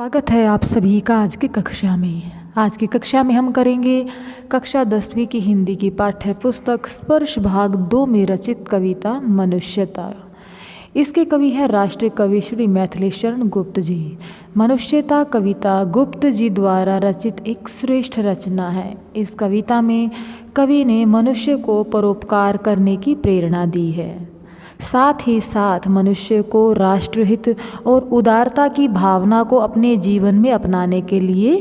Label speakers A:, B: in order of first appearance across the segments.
A: स्वागत है आप सभी का आज की कक्षा में। आज की कक्षा में हम करेंगे कक्षा 10वीं की हिंदी की पाठ्य पुस्तक स्पर्श भाग 2 में रचित कविता मनुष्यता। इसके कवि है राष्ट्रीय कवि श्री मैथिलीशरण गुप्त जी। मनुष्यता कविता गुप्त जी द्वारा रचित एक श्रेष्ठ रचना है। इस कविता में कवि ने मनुष्य को परोपकार करने की प्रेरणा दी है, साथ ही साथ मनुष्य को राष्ट्रहित और उदारता की भावना को अपने जीवन में अपनाने के लिए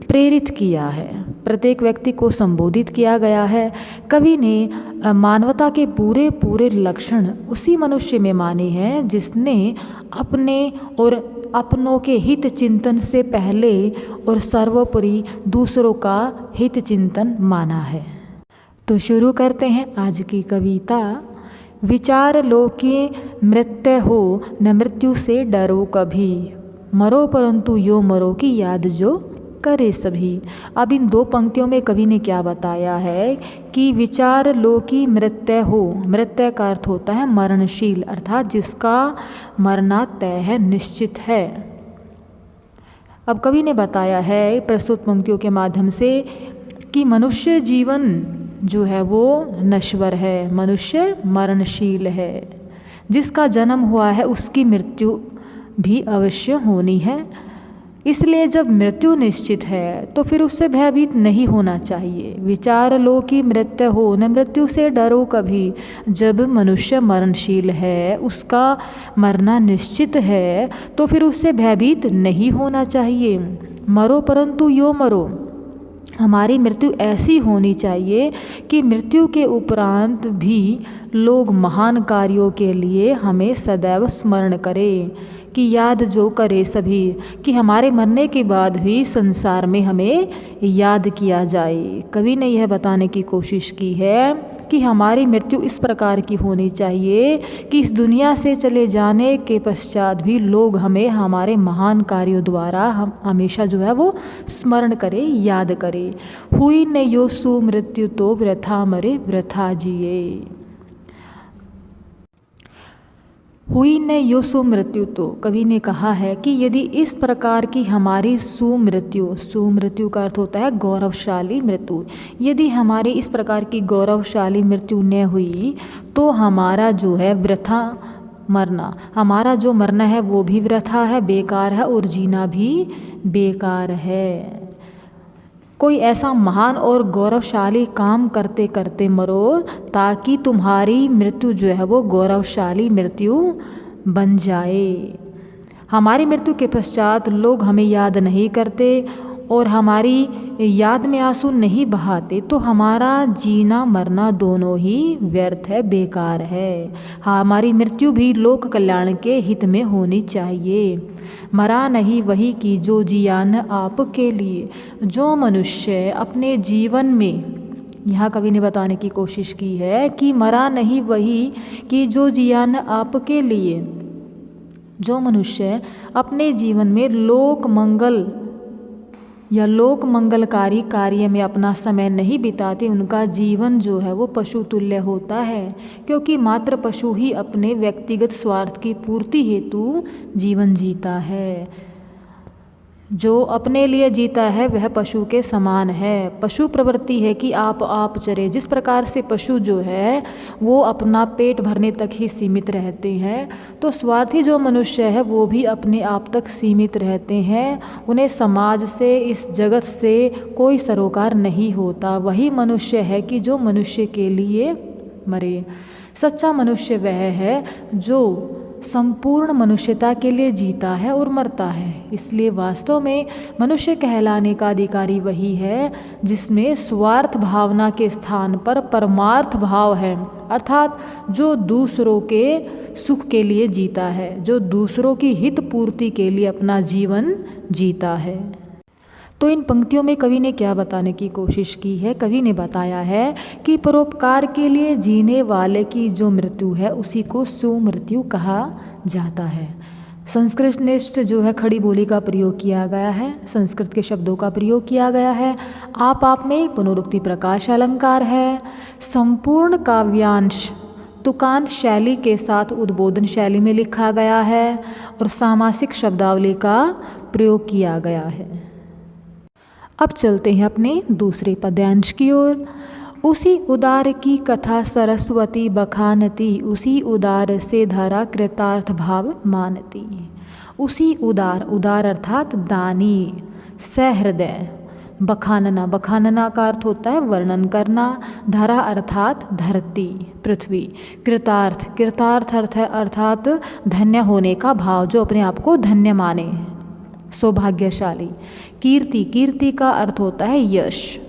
A: प्रेरित किया है। प्रत्येक व्यक्ति को संबोधित किया गया है। कवि ने मानवता के पूरे पूरे लक्षण उसी मनुष्य में माने हैं जिसने अपने और अपनों के हित चिंतन से पहले और सर्वोपरि दूसरों का हित चिंतन माना है। तो शुरू करते हैं आज की कविता। विचार लो कि मृत्यु हो न मृत्यु से डरो कभी, मरो परंतु यो मरो की याद जो करे सभी। अब इन दो पंक्तियों में कवि ने क्या बताया है कि विचार लो कि मृत्यु हो। मृत्यु का अर्थ होता है मरणशील, अर्थात जिसका मरना तय है, निश्चित है। अब कवि ने बताया है प्रस्तुत पंक्तियों के माध्यम से कि मनुष्य जीवन जो है वो नश्वर है, मनुष्य मरणशील है। जिसका जन्म हुआ है उसकी मृत्यु भी अवश्य होनी है। इसलिए जब मृत्यु निश्चित है तो फिर उससे भयभीत नहीं होना चाहिए। विचार लो कि मृत्यु हो न मृत्यु से डरो कभी। जब मनुष्य मरणशील है, उसका मरना निश्चित है, तो फिर उससे भयभीत नहीं होना चाहिए। मरो परंतु यो मरो। हमारी मृत्यु ऐसी होनी चाहिए कि मृत्यु के उपरांत भी लोग महान कार्यों के लिए हमें सदैव स्मरण करें, कि याद जो करे सभी, कि हमारे मरने के बाद भी संसार में हमें याद किया जाए। कवि ने यह बताने की कोशिश की है कि हमारी मृत्यु इस प्रकार की होनी चाहिए कि इस दुनिया से चले जाने के पश्चात भी लोग हमें हमारे महान कार्यों द्वारा हम हमेशा जो है वो स्मरण करें, याद करें। हुई न यो सु मृत्यु तो वृथा मरे वृथा जिए। हुई न यो सुमृत्यु तो कवि ने कहा है कि यदि इस प्रकार की हमारी सुमृत्यु का अर्थ होता है गौरवशाली मृत्यु, यदि हमारी इस प्रकार की गौरवशाली मृत्यु न हुई तो हमारा जो है वृथा मरना, हमारा जो मरना है वो भी वृथा है, बेकार है, और जीना भी बेकार है। कोई ऐसा महान और गौरवशाली काम करते करते मरो ताकि तुम्हारी मृत्यु जो है वो गौरवशाली मृत्यु बन जाए। हमारी मृत्यु के पश्चात लोग हमें याद नहीं करते और हमारी याद में आंसू नहीं बहाते तो हमारा जीना मरना दोनों ही व्यर्थ है, बेकार है। हमारी मृत्यु भी लोक कल्याण के हित में होनी चाहिए। मरा नहीं वही की जो जिया न आपके लिए। जो मनुष्य अपने जीवन में, यहाँ कवि ने बताने की कोशिश की है कि मरा नहीं वही कि जो जिया न आपके लिए। जो मनुष्य अपने जीवन में लोक मंगल या लोक मंगलकारी कार्य में अपना समय नहीं बिताते, उनका जीवन जो है वो पशु तुल्य होता है, क्योंकि मात्र पशु ही अपने व्यक्तिगत स्वार्थ की पूर्ति हेतु जीवन जीता है। जो अपने लिए जीता है वह पशु के समान है। पशु प्रवृत्ति है कि आप चरे। जिस प्रकार से पशु जो है वो अपना पेट भरने तक ही सीमित रहते हैं, तो स्वार्थी जो मनुष्य है वो भी अपने आप तक सीमित रहते हैं। उन्हें समाज से, इस जगत से कोई सरोकार नहीं होता। वही मनुष्य है कि जो मनुष्य के लिए मरे। सच्चा मनुष्य वह है जो संपूर्ण मनुष्यता के लिए जीता है और मरता है। इसलिए वास्तव में मनुष्य कहलाने का अधिकारी वही है जिसमें स्वार्थ भावना के स्थान पर परमार्थ भाव है, अर्थात जो दूसरों के सुख के लिए जीता है, जो दूसरों की हित पूर्ति के लिए अपना जीवन जीता है। तो इन पंक्तियों में कवि ने क्या बताने की कोशिश की है? कवि ने बताया है कि परोपकार के लिए जीने वाले की जो मृत्यु है उसी को सुमृत्यु कहा जाता है। संस्कृतनिष्ठ जो है खड़ी बोली का प्रयोग किया गया है, संस्कृत के शब्दों का प्रयोग किया गया है। आप में पुनरुक्ति प्रकाश अलंकार है। संपूर्ण काव्यांश तुकांत शैली के साथ उद्बोधन शैली में लिखा गया है और सामासिक शब्दावली का प्रयोग किया गया है। अब चलते हैं अपने दूसरे पद्यांश की ओर। उसी उदार की कथा सरस्वती बखानती, उसी उदार से धरा कृतार्थ भाव मानती। उसी उदार, उदार अर्थात दानी, सहृदय, बखानना, बखानना का अर्थ होता है वर्णन करना, धरा अर्थात धरती पृथ्वी, कृतार्थ, कृतार्थ अर्थ है अर्थात धन्य होने का भाव, जो अपने आप को धन्य माने, सौभाग्यशाली। कीर्ति, कीर्ति का अर्थ होता है यश,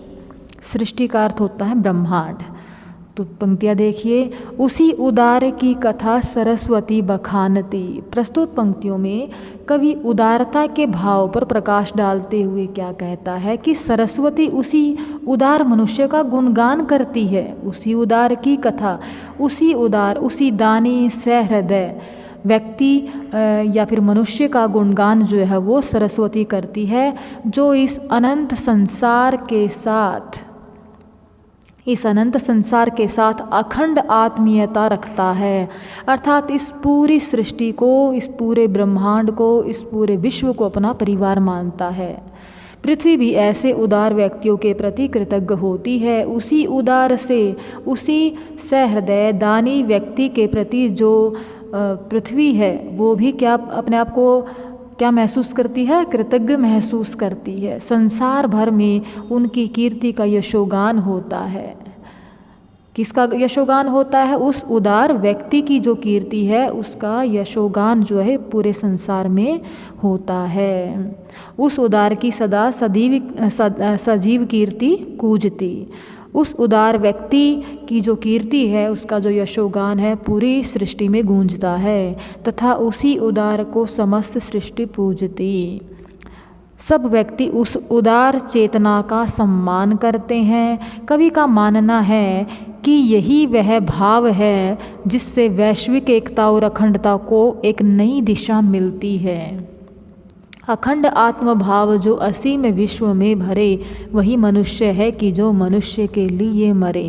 A: सृष्टि का अर्थ होता है ब्रह्मांड। तो पंक्तियाँ देखिए, उसी उदार की कथा सरस्वती बखानती। प्रस्तुत पंक्तियों में कवि उदारता के भाव पर प्रकाश डालते हुए क्या कहता है कि सरस्वती उसी उदार मनुष्य का गुणगान करती है। उसी उदार की कथा, उसी उदार, उसी दानी सहृदय व्यक्ति या फिर मनुष्य का गुणगान जो है वो सरस्वती करती है, जो इस अनंत संसार के साथ, इस अनंत संसार के साथ अखंड आत्मीयता रखता है, अर्थात इस पूरी सृष्टि को, इस पूरे ब्रह्मांड को, इस पूरे विश्व को अपना परिवार मानता है। पृथ्वी भी ऐसे उदार व्यक्तियों के प्रति कृतज्ञ होती है। उसी उदार से, उसी सहृदय दानी व्यक्ति के प्रति जो पृथ्वी है वो भी क्या अपने आप को क्या महसूस करती है? कृतज्ञ महसूस करती है। संसार भर में उनकी कीर्ति का यशोगान होता है। किसका यशोगान होता है? उस उदार व्यक्ति की जो कीर्ति है उसका यशोगान जो है पूरे संसार में होता है। उस उदार की सदा सजीव कीर्ति कूजती। उस उदार व्यक्ति की जो कीर्ति है, उसका जो यशोगान है पूरी सृष्टि में गूंजता है, तथा उसी उदार को समस्त सृष्टि पूजती। सब व्यक्ति उस उदार चेतना का सम्मान करते हैं। कवि का मानना है कि यही वह भाव है जिससे वैश्विक एकता और अखंडता को एक नई दिशा मिलती है। अखंड आत्मभाव जो असीम विश्व में भरे, वही मनुष्य है कि जो मनुष्य के लिए मरे।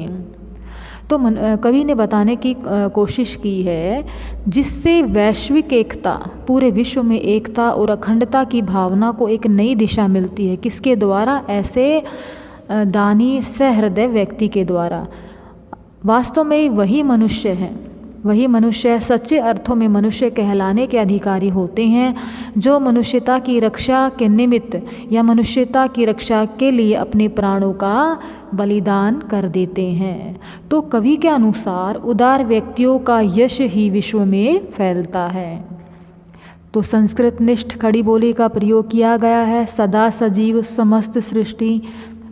A: तो कवि ने बताने की कोशिश की है जिससे वैश्विक एकता, पूरे विश्व में एकता और अखंडता की भावना को एक नई दिशा मिलती है। किसके द्वारा? ऐसे दानी सहृदय व्यक्ति के द्वारा। वास्तव में वही मनुष्य है, वही मनुष्य सच्चे अर्थों में मनुष्य कहलाने के अधिकारी होते हैं, जो मनुष्यता की रक्षा के निमित्त या मनुष्यता की रक्षा के लिए अपने प्राणों का बलिदान कर देते हैं। तो कवि के अनुसार उदार व्यक्तियों का यश ही विश्व में फैलता है। तो संस्कृत निष्ठ खड़ी बोली का प्रयोग किया गया है। सदा सजीव समस्त सृष्टि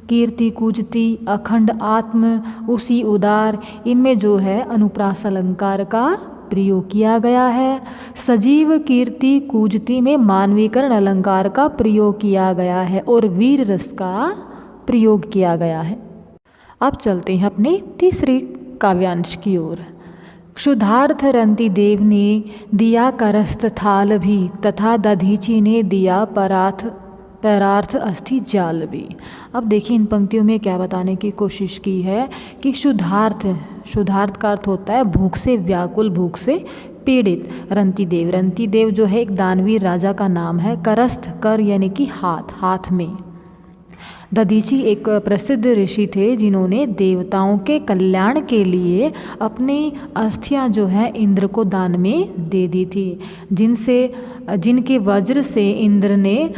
A: कीर्ति कूजती, अखंड आत्म, उसी उदार, इनमें जो है अनुप्रास अलंकार का प्रयोग किया गया है। सजीव कीर्ति कूजती में मानवीकरण अलंकार का प्रयोग किया गया है और वीर रस का प्रयोग किया गया है। अब चलते हैं अपने तीसरे काव्यांश की ओर। क्षुधार्थ रंति देव ने दिया करस्त थाल भी, तथा दधीची ने दिया पैरार्थ अस्थि जाल भी। अब देखिए इन पंक्तियों में क्या बताने की कोशिश की है कि क्षुधार्थ, क्षुधार्थ का अर्थ होता है भूख से व्याकुल, भूख से पीड़ित। रंतिदेव, रंतिदेव जो है एक दानवीर राजा का नाम है। करस्थ, कर यानी कि हाथ, हाथ में। दधीची एक प्रसिद्ध ऋषि थे जिन्होंने देवताओं के कल्याण के लिए अपनी अस्थियां जो है इंद्र को दान में दे दी थी, जिनके वज्र से इंद्र ने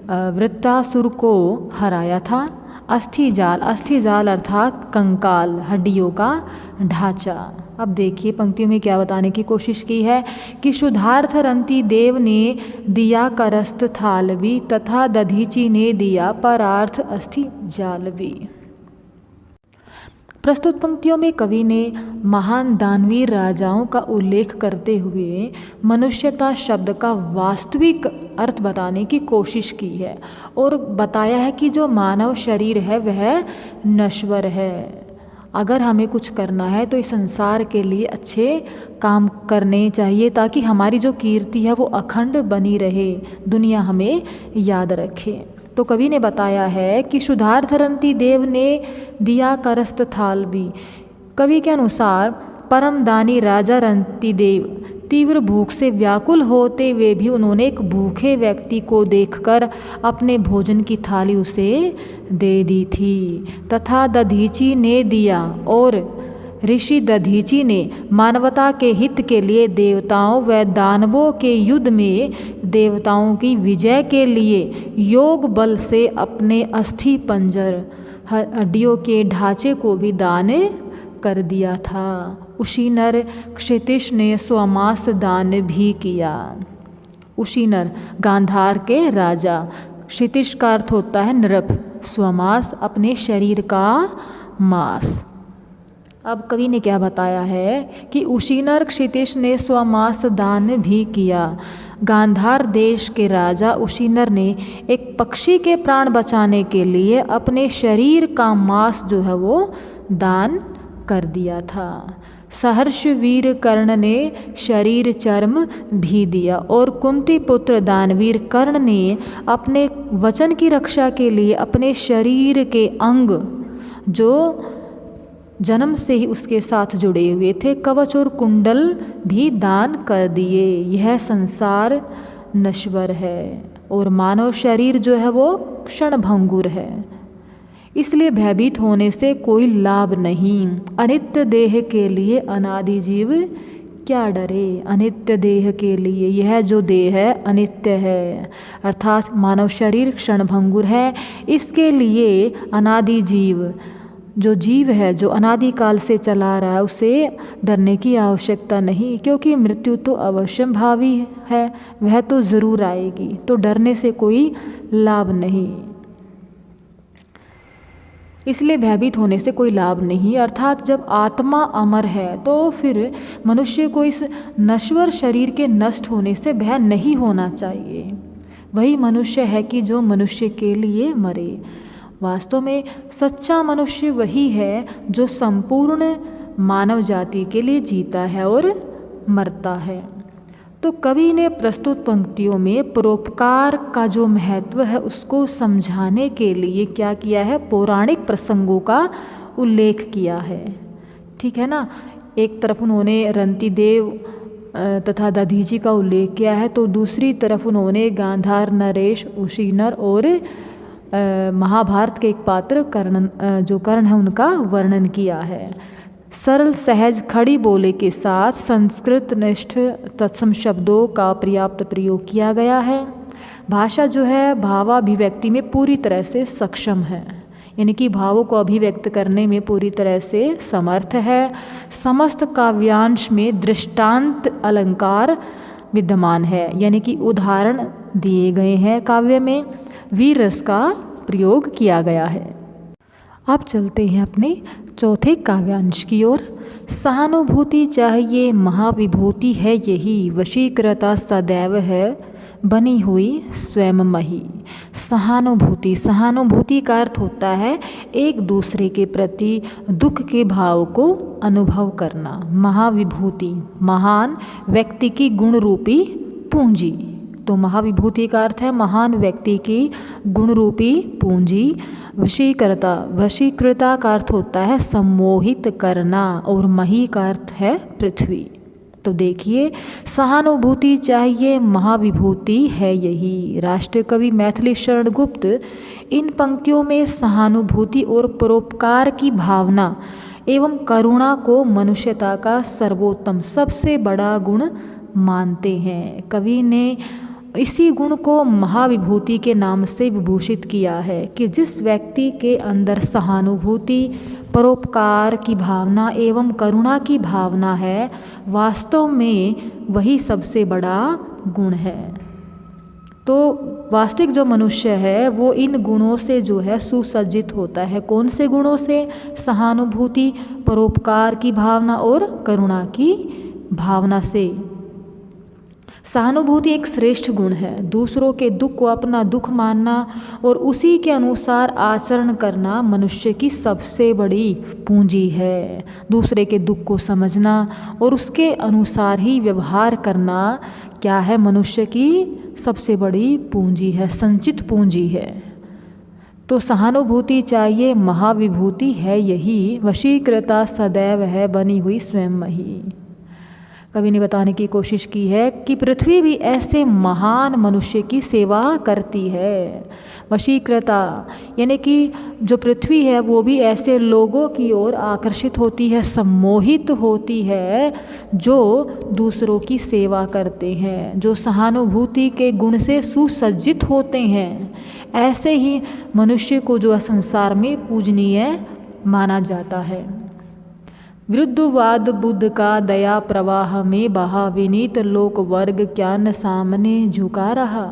A: वृत्तासुर को हराया था। अस्थि जाल, अस्थि जाल अर्थात कंकाल, हड्डियों का ढांचा। अब देखिए पंक्तियों में क्या बताने की कोशिश की है कि क्षुधार्थ रंति देव ने दिया करस्त थालवी, तथा दधीची ने दिया परार्थ अस्थि जालवी। प्रस्तुत पंक्तियों में कवि ने महान दानवीर राजाओं का उल्लेख करते हुए मनुष्यता शब्द का वास्तविक अर्थ बताने की कोशिश की है और बताया है कि जो मानव शरीर है वह नश्वर है। अगर हमें कुछ करना है तो इस संसार के लिए अच्छे काम करने चाहिए ताकि हमारी जो कीर्ति है वो अखंड बनी रहे, दुनिया हमें याद रखे। तो कवि ने बताया है कि क्षुधार्थ रंति देव ने दिया करस्त थाल भी। कवि के अनुसार परम दानी राजा रंतिदेव तीव्र भूख से व्याकुल होते हुए भी उन्होंने एक भूखे व्यक्ति को देखकर अपने भोजन की थाली उसे दे दी थी तथा दधीची ने दिया। और ऋषि दधीची ने मानवता के हित के लिए देवताओं व दानवों के युद्ध में देवताओं की विजय के लिए योग बल से अपने अस्थि पंजर हड्डियों के ढांचे को भी दान कर दिया था। उशीनर क्षितिश ने स्वमास दान भी किया। उशीनर गांधार के राजा, क्षितिश का अर्थ होता है नृप, स्वमास अपने शरीर का मांस। अब कवि ने क्या बताया है कि उशीनर क्षितिश ने स्वमास दान भी किया। गांधार देश के राजा उशीनर ने एक पक्षी के प्राण बचाने के लिए अपने शरीर का मांस जो है वो दान कर दिया था। सहर्ष वीर कर्ण ने शरीर चर्म भी दिया और कुंती पुत्र दानवीर कर्ण ने अपने वचन की रक्षा के लिए अपने शरीर के अंग जो जन्म से ही उसके साथ जुड़े हुए थे, कवच और कुंडल भी दान कर दिए। यह संसार नश्वर है और मानव शरीर जो है वो क्षणभंगुर है, इसलिए भयभीत होने से कोई लाभ नहीं। अनित्य देह के लिए अनादि जीव क्या डरे। अनित्य देह के लिए, यह जो देह है अनित्य है, अर्थात मानव शरीर क्षणभंगुर है, इसके लिए अनादि जीव जो जीव है जो अनादिकाल से चला रहा है उसे डरने की आवश्यकता नहीं, क्योंकि मृत्यु तो अवश्यंभावी है, वह तो ज़रूर आएगी, तो डरने से कोई लाभ नहीं, इसलिए भयभीत होने से कोई लाभ नहीं। अर्थात जब आत्मा अमर है तो फिर मनुष्य को इस नश्वर शरीर के नष्ट होने से भय नहीं होना चाहिए। वही मनुष्य है कि जो मनुष्य के लिए मरे। वास्तव में सच्चा मनुष्य वही है जो संपूर्ण मानव जाति के लिए जीता है और मरता है। तो कवि ने प्रस्तुत पंक्तियों में परोपकार का जो महत्व है उसको समझाने के लिए क्या किया है, पौराणिक प्रसंगों का उल्लेख किया है। ठीक है ना। एक तरफ उन्होंने रंतिदेव तथा दधीची का उल्लेख किया है, तो दूसरी तरफ उन्होंने गांधार, नरेश, उशीनर और महाभारत के एक पात्र कर्ण, जो कर्ण है उनका वर्णन किया है। सरल सहज खड़ी बोले के साथ संस्कृत निष्ठ तत्सम शब्दों का पर्याप्त प्रयोग किया गया है। भाषा जो है भावाभिव्यक्ति में पूरी तरह से सक्षम है, यानी कि भावों को अभिव्यक्त करने में पूरी तरह से समर्थ है। समस्त काव्यांश में दृष्टांत अलंकार विद्यमान है, यानी कि उदाहरण दिए गए हैं, काव्य में वीर रस का प्रयोग किया गया है। अब चलते हैं अपने चौथे काव्यांश की ओर। सहानुभूति चाहिए महाविभूति है यही, वशीकृता सदैव है बनी हुई स्वयं मही। सहानुभूति, सहानुभूति का अर्थ होता है एक दूसरे के प्रति दुख के भाव को अनुभव करना। महाविभूति, महान व्यक्ति की गुण रूपी पूंजी। तो महाविभूति का अर्थ है महान व्यक्ति की गुण रूपी पूंजी। वशीकर्ता, वशीकृता का अर्थ होता है सम्मोहित करना, और मही का अर्थ है पृथ्वी। तो देखिए, सहानुभूति चाहिए महाविभूति है यही। राष्ट्रीय कवि मैथिली शरण गुप्त इन पंक्तियों में सहानुभूति और परोपकार की भावना एवं करुणा को मनुष्यता का सर्वोत्तम सबसे बड़ा गुण मानते हैं। कवि ने इसी गुण को महाविभूति के नाम से विभूषित किया है कि जिस व्यक्ति के अंदर सहानुभूति, परोपकार की भावना एवं करुणा की भावना है, वास्तव में वही सबसे बड़ा गुण है। तो वास्तविक जो मनुष्य है वो इन गुणों से जो है सुसज्जित होता है। कौन से गुणों से? सहानुभूति, परोपकार की भावना और करुणा की भावना से। सहानुभूति एक श्रेष्ठ गुण है। दूसरों के दुख को अपना दुख मानना और उसी के अनुसार आचरण करना मनुष्य की सबसे बड़ी पूंजी है। दूसरे के दुख को समझना और उसके अनुसार ही व्यवहार करना क्या है? मनुष्य की सबसे बड़ी पूंजी है, संचित पूंजी है। तो सहानुभूति चाहिए महाविभूति है यही, वशीकृता सदैव है बनी हुई स्वयं ही। कवि ने बताने की कोशिश की है कि पृथ्वी भी ऐसे महान मनुष्य की सेवा करती है। वशीकृता यानी कि जो पृथ्वी है वो भी ऐसे लोगों की ओर आकर्षित होती है, सम्मोहित होती है जो दूसरों की सेवा करते हैं, जो सहानुभूति के गुण से सुसज्जित होते हैं। ऐसे ही मनुष्य को जो संसार में पूजनीय माना जाता है। विरुद्धवाद बुद्ध का दया प्रवाह में बहा, विनीत लोक वर्ग क्या न सामने झुका रहा।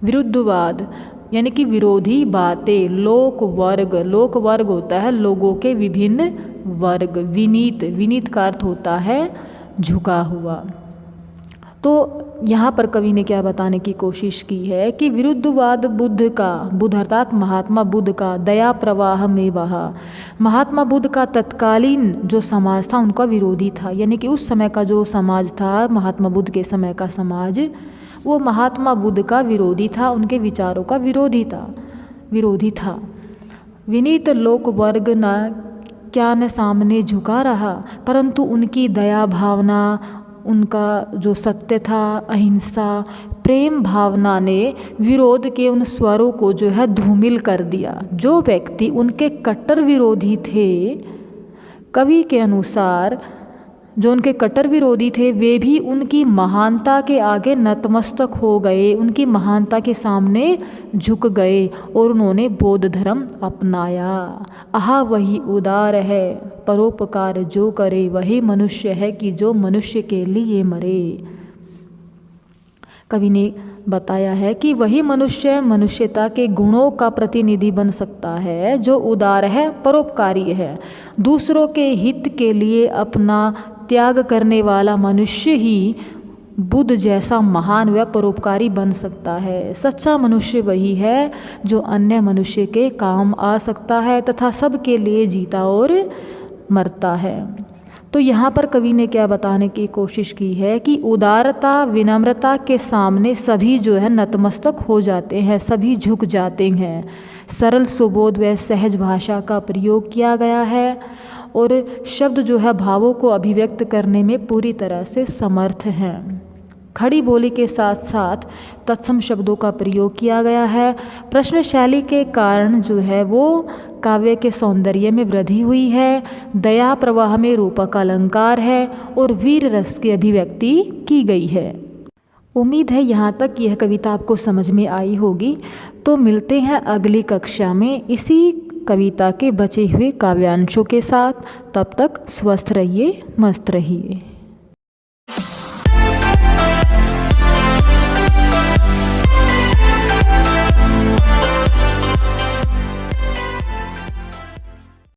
A: विरुद्धवाद यानी कि विरोधी बातें, लोक वर्ग होता है लोगों के विभिन्न वर्ग, विनीत का अर्थ होता है झुका हुआ। तो यहाँ पर कवि ने क्या बताने की कोशिश की है कि विरुद्धवाद बुद्ध अर्थात महात्मा बुद्ध का दया प्रवाह में बहा। महात्मा बुद्ध का तत्कालीन जो समाज था उनका विरोधी था, यानी कि उस समय का जो समाज था, महात्मा बुद्ध के समय का समाज, वो महात्मा बुद्ध का विरोधी था, उनके विचारों का विरोधी था। विनीत लोक वर्ग न क्या न सामने झुका रहा, परंतु उनकी दया भावना, उनका जो सत्य था, अहिंसा, प्रेम भावना ने विरोध के उन स्वरों को जो है धूमिल कर दिया। जो व्यक्ति उनके कट्टर विरोधी थे, कवि के अनुसार जो उनके कट्टर विरोधी थे वे भी उनकी महानता के आगे नतमस्तक हो गए, उनकी महानता के सामने झुक गए और उन्होंने बौद्ध धर्म अपनाया। आहा वही उदार है परोपकार जो करे, वही मनुष्य है कि जो मनुष्य के लिए मरे। कवि ने बताया है कि वही मनुष्य मनुष्यता के गुणों का प्रतिनिधि बन सकता है जो उदार है, परोपकारी है। दूसरों के हित के लिए अपना त्याग करने वाला मनुष्य ही बुद्ध जैसा महान व परोपकारी बन सकता है। सच्चा मनुष्य वही है जो अन्य मनुष्य के काम आ सकता है तथा सबके लिए जीता और मरता है। तो यहाँ पर कवि ने क्या बताने की कोशिश की है कि उदारता, विनम्रता के सामने सभी जो है नतमस्तक हो जाते हैं, सभी झुक जाते हैं। सरल, सुबोध व सहज भाषा का प्रयोग किया गया है और शब्द जो है भावों को अभिव्यक्त करने में पूरी तरह से समर्थ हैं। खड़ी बोली के साथ साथ तत्सम शब्दों का प्रयोग किया गया है। प्रश्न शैली के कारण जो है वो काव्य के सौंदर्य में वृद्धि हुई है। दया प्रवाह में रूपक अलंकार है और वीर रस की अभिव्यक्ति की गई है। उम्मीद है यहाँ तक यह कविता आपको समझ में आई होगी। तो मिलते हैं अगली कक्षा में इसी कविता के बचे हुए काव्यांशों के साथ। तब तक स्वस्थ रहिए, मस्त रहिए।